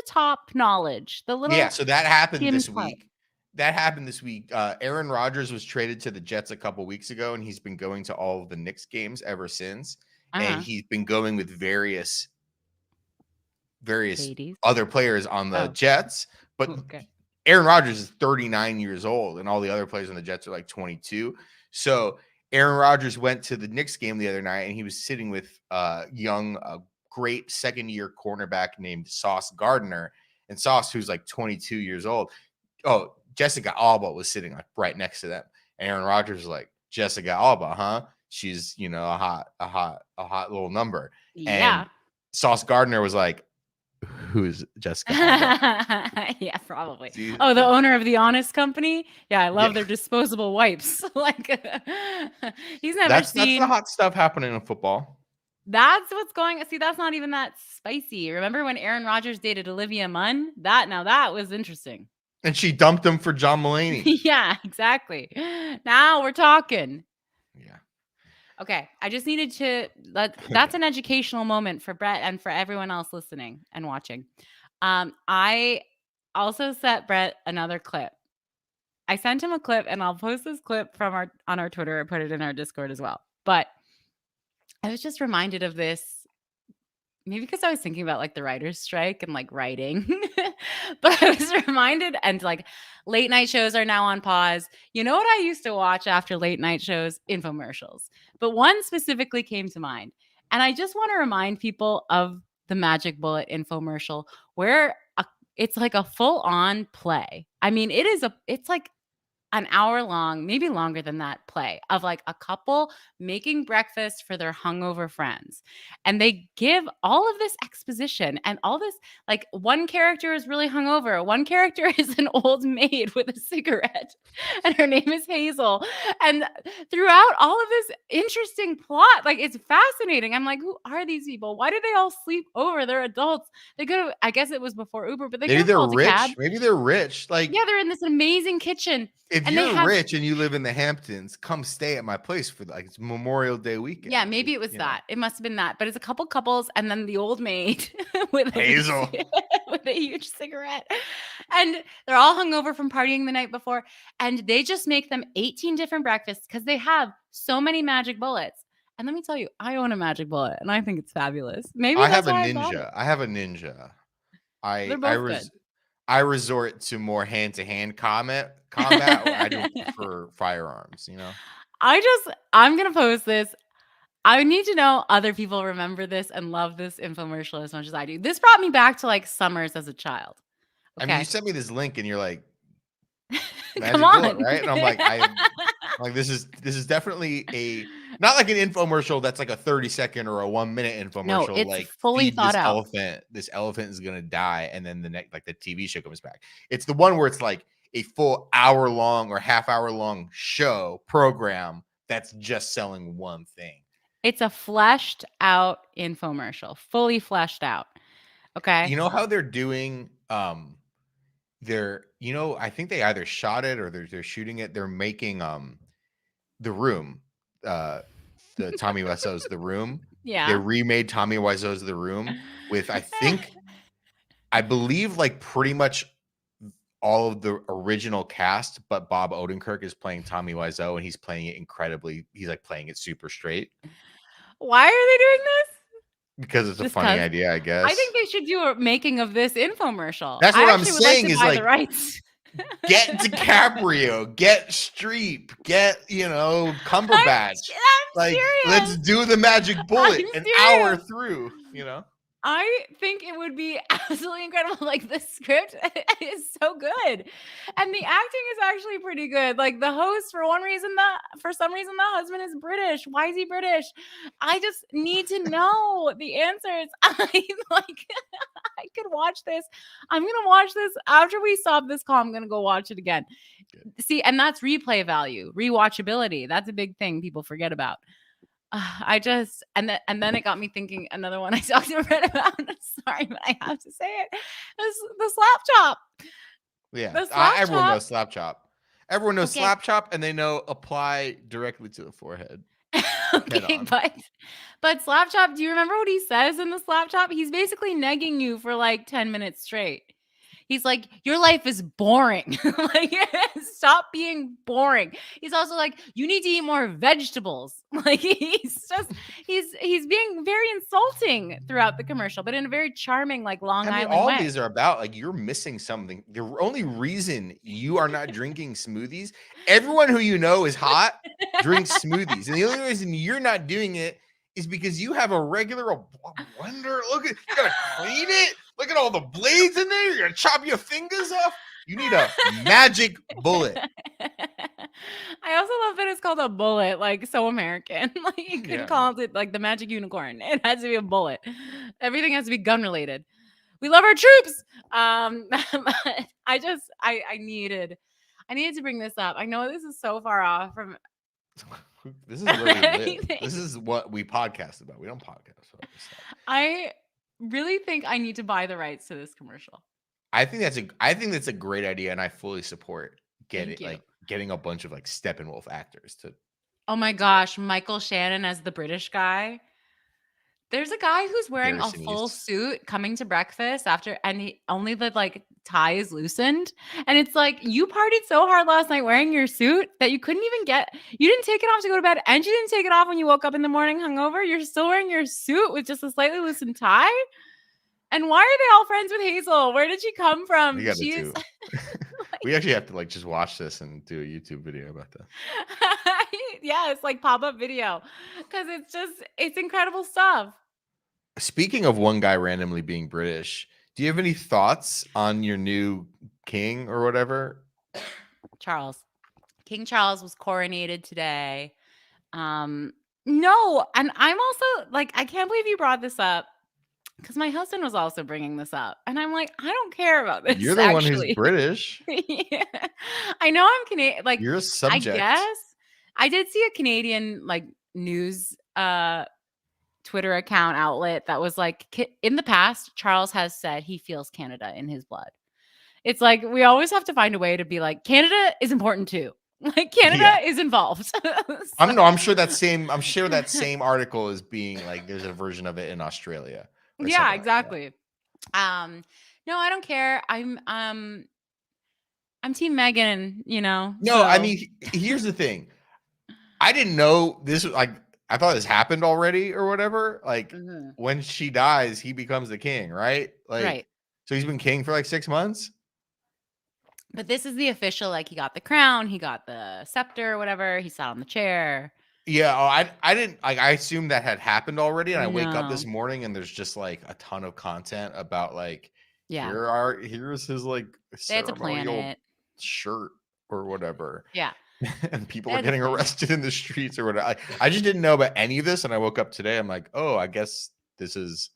B: top knowledge. The little
A: so that happened this week. Aaron Rodgers was traded to the Jets a couple weeks ago, and he's been going to all of the Knicks games ever since. And he's been going with various
B: ladies,
A: other players on the Jets. But Aaron Rodgers is 39 years old, and all the other players on the Jets are like 22. So Aaron Rodgers went to the Knicks game the other night, and he was sitting with young, great second-year cornerback named Sauce Gardner. And Sauce, who's like 22 years old. Oh, Jessica Alba was sitting like right next to them. And Aaron Rodgers was like, Jessica Alba, huh? She's, a hot little number.
B: Yeah.
A: And Sauce Gardner was like, who's Jessica Alba?
B: Yeah, probably. The owner of the Honest Company? Yeah, I love their disposable wipes. Like, he's never
A: That's
B: seen.
A: the hot stuff happening in football.
B: That's what's going. See, that's not even that spicy. Remember when Aaron Rodgers dated Olivia Munn? That was interesting.
A: And she dumped him for John Mulaney.
B: Yeah, exactly. Now we're talking.
A: Yeah.
B: Okay. I just needed to that's an educational moment for Brett and for everyone else listening and watching. I also sent Brett another clip. I sent him a clip, and I'll post this clip on our Twitter or put it in our Discord as well. But I was just reminded of this. Maybe because I was thinking about like the writer's strike and like writing, but I was reminded, and like late night shows are now on pause. You know what I used to watch after late night shows? Infomercials. But one specifically came to mind. And I just want to remind people of the Magic Bullet infomercial, where It's like a full-on play. I mean, it's like an hour long, maybe longer than that play of like a couple making breakfast for their hungover friends. And they give all of this exposition and all this, like one character is really hungover. One character is an old maid with a cigarette and her name is Hazel. And throughout all of this interesting plot, like it's fascinating. I'm like, who are these people? Why do they all sleep over? They're adults. They could have, I guess it was before Uber, but they could
A: Maybe
B: have
A: they're
B: called a cab.
A: rich. Maybe they're rich. Like,
B: Yeah, they're in this amazing kitchen.
A: if
B: And they
A: you're
B: have
A: rich and you live in the Hamptons, come stay at my place for like it's Memorial Day weekend.
B: Yeah, maybe it was that. It must have been that. But it's a couple couples and then the old maid with
A: Hazel.
B: with a huge cigarette. And they're all hungover from partying the night before. And they just make them 18 different breakfasts because they have so many magic bullets. And let me tell you, I own a magic bullet and I think it's fabulous. Maybe
A: I
B: that's
A: have a
B: why I bought it.
A: ninja. I have a ninja.
B: They're both good.
A: I resort to more hand-to-hand combat or I do prefer firearms, you know.
B: I'm going to post this. I need to know other people remember this and love this infomercial as much as I do. This brought me back to like summers as a child.
A: I mean, you sent me this link and you're like,
B: come on,
A: bullet, right? And I'm like, this is definitely not like an infomercial that's like a 30-second or a 1-minute infomercial.
B: No, it's
A: like
B: fully thought out.
A: This elephant is gonna die, and then the next, like the TV show comes back. It's the one where it's like a full hour-long or half-hour-long show program that's just selling one thing.
B: It's a fleshed out infomercial, fully fleshed out. Okay.
A: You know how they're doing I think they either shot it or they're shooting it. They're making The Room, the Tommy Wiseau's The Room.
B: Yeah.
A: They remade Tommy Wiseau's The Room with I believe like pretty much all of the original cast, but Bob Odenkirk is playing Tommy Wiseau and he's playing it incredibly. He's like playing it super straight.
B: Why are they doing this?
A: Because it's a funny idea, I guess.
B: I think they should do a making of this infomercial.
A: That's what I'm saying
B: is
A: like
B: the rights.
A: Get DiCaprio, get Streep, get Cumberbatch.
B: I'm serious.
A: Let's do the magic bullet hour through,
B: I think it would be absolutely incredible. Like the script is so good. And the acting is actually pretty good. Like the host, for some reason, the husband is British. Why is he British? I just need to know the answers. I could watch this. I'm going to watch this after we stop this call. I'm going to go watch it again. Good. See, and that's replay value, rewatchability. That's a big thing people forget about. And then it got me thinking another one I talked to Red about. Sorry, but I have to say it. The slap chop.
A: Yeah, everyone knows slap chop. Everyone knows slap chop, and they know apply directly to the forehead.
B: Okay, but slap chop. Do you remember what he says in the slap chop? He's basically negging you for like 10 minutes straight. He's like, your life is boring. Like, stop being boring. He's also like, you need to eat more vegetables. Like, he's being very insulting throughout the commercial, but in a very charming, like Long Island
A: all
B: way.
A: These are about like you're missing something. The only reason you are not drinking smoothies, everyone who you know is hot drinks smoothies, and the only reason you're not doing it is because you have a regular blender. Look at you gotta clean it. Look at all the blades in there. You're gonna chop your fingers off. You need a magic bullet.
B: I also love that it's called a bullet, like so American. Like you could call it like the magic unicorn. It has to be a bullet. Everything has to be gun related. We love our troops. I needed to bring this up. I know this is so far off from.
A: This is where we live. This is what we podcast about. We don't podcast about this stuff.
B: I really think I need to buy the rights to this commercial.
A: I think that's a great idea, and I fully support getting a bunch of like Steppenwolf actors to.
B: Oh my gosh, Michael Shannon as the British guy. There's a guy who's wearing a full suit coming to breakfast and he only the like tie is loosened. And it's like, you partied so hard last night wearing your suit that you didn't take it off to go to bed, and you didn't take it off when you woke up in the morning hungover. You're still wearing your suit with just a slightly loosened tie. And why are they all friends with Hazel? Where did she come from?
A: We actually have to like just watch this and do a YouTube video about that.
B: Yeah, it's like pop-up video because it's incredible stuff.
A: Speaking of one guy randomly being British, Do you have any thoughts on your new king or whatever?
B: Charles. King Charles was coronated today. No, and I'm also like, I can't believe you brought this up because my husband was also bringing this up, and I'm like, I don't care about this.
A: You're the one who's
B: Actually,
A: British.
B: yeah. I know I'm Canadian. Like,
A: You're a
B: I
A: subject.
B: guess I did see a Canadian like news Twitter account outlet that was like, in the past, Charles has said he feels Canada in his blood. It's like we always have to find a way to be like, Canada is important too. Like Canada
A: Yeah.
B: is involved.
A: I'm sure that same article is being like there's a version of it in Australia. Or
B: Yeah,
A: something like that.
B: exactly. No, I don't care. I'm Team Megan, you know.
A: No, I
B: so-
A: mean, here's the thing. I didn't know this was like I thought this happened already or whatever. Like
B: Mhm.
A: when she dies, he becomes the king, right? Like
B: Right.
A: so he's been king for like 6 months.
B: But this is the official, like he got the crown, he got the scepter, whatever. He sat on the chair.
A: Yeah, I didn't like I assumed that had happened already, and I wake up this
B: No.
A: morning and there's just like a ton of content about like
B: Yeah.
A: here's his like
B: They had to plan
A: ceremonial
B: it.
A: shirt or whatever.
B: Yeah.
A: And people
B: They
A: are
B: had to
A: getting
B: plan it.
A: arrested in the streets or whatever. I just didn't know about any of this, and I woke up today. I'm like, oh, I guess this is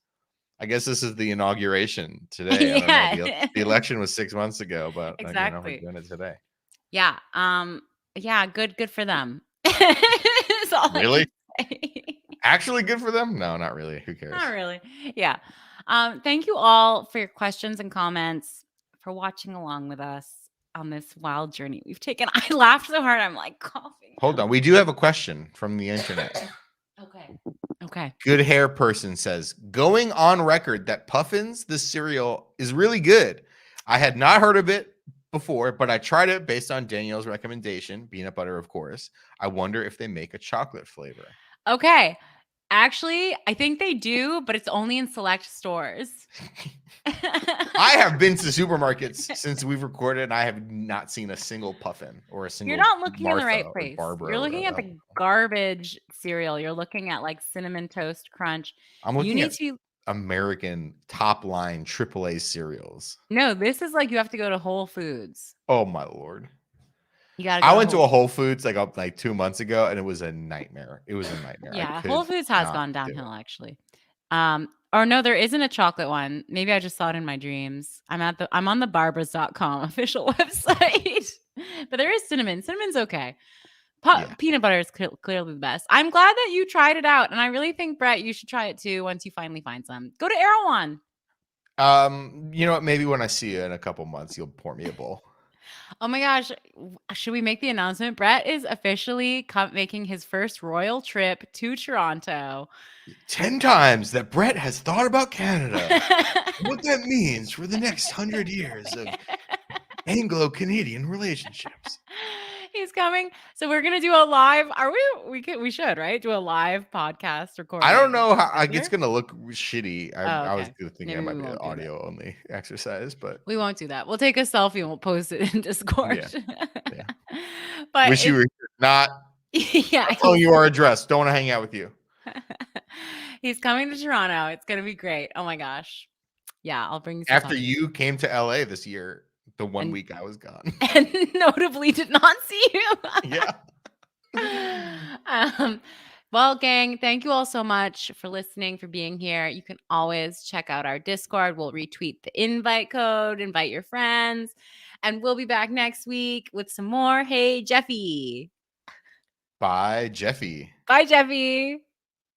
A: the inauguration today. I don't know.
B: Yeah.
A: The election was 6 months ago, but we're
B: Exactly.
A: doing it today.
B: Yeah. Yeah, good for them. That's all I
A: Really?
B: can say.
A: Actually, good for them? No, not really. Who cares?
B: Not really. Yeah. Thank you all for your questions and comments, for watching along with us on this wild journey we've taken. I laughed so hard, I'm like coughing.
A: Hold on. We do have a question from the internet.
B: Okay.
A: Good hair person says, going on record that Puffins, the cereal, is really good. I had not heard of it before, but I tried it based on Danielle's recommendation, peanut butter, of course. I wonder if they make a chocolate flavor.
B: Okay. Actually, I think they do, but it's only in select stores.
A: I have been to supermarkets since we've recorded, and I have not seen a single Puffin or a single.
B: You're not looking in the right
A: Martha or
B: place.
A: Barbara
B: You're
A: or
B: looking at
A: whatever.
B: the garbage cereal. You're looking at like Cinnamon Toast Crunch.
A: I'm
B: You
A: looking
B: need
A: at
B: to.
A: American top line AAA cereals.
B: No, this is like you have to go to Whole Foods.
A: Oh my Lord.
B: You gotta.
A: I went to a Whole Foods like 2 months ago, and it was a nightmare. It was a nightmare.
B: Yeah,
A: I could
B: Whole Foods has
A: not
B: gone
A: do
B: downhill
A: it.
B: actually. Or no, there isn't a chocolate one. Maybe I just saw it in my dreams. I'm on the barbers.com official website. But there is cinnamon. Cinnamon's okay.
A: Yeah.
B: Peanut butter is clearly the best. I'm glad that you tried it out, and I really think, Brett, you should try it too once you finally find some. Go to Erewhon.
A: You know what? Maybe when I see you in a couple months, you'll pour me a bowl.
B: Oh my gosh. Should we make the announcement? Brett is officially making his first royal trip to Toronto.
A: 10 times that Brett has thought about Canada. What that means for the next 100 years of Anglo-Canadian relationships.
B: He's coming. So we're gonna do a live. We should, right? Do a live podcast recording.
A: I don't know how it's gonna look shitty. I was
B: okay.
A: thinking
B: Maybe
A: it might
B: we
A: be an
B: won't do that.
A: audio only exercise, but
B: We won't do that. We'll take a selfie and we'll post it in Discord.
A: Yeah.
B: But
A: wish you were not.
B: Yeah.
A: I'm telling you our address. Don't want to hang out with you.
B: He's coming to Toronto. It's gonna be great. Oh my gosh. Yeah, I'll bring you some
A: After
B: coffee.
A: you came to LA this year, the one week I was gone.
B: And notably did not see you.
A: Yeah.
B: Well, gang, thank you all so much for listening, for being here. You can always check out our Discord. We'll retweet the invite code, invite your friends, and we'll be back next week with some more Hey Jeffy.
A: Bye, Jeffy.
B: Bye, Jeffy.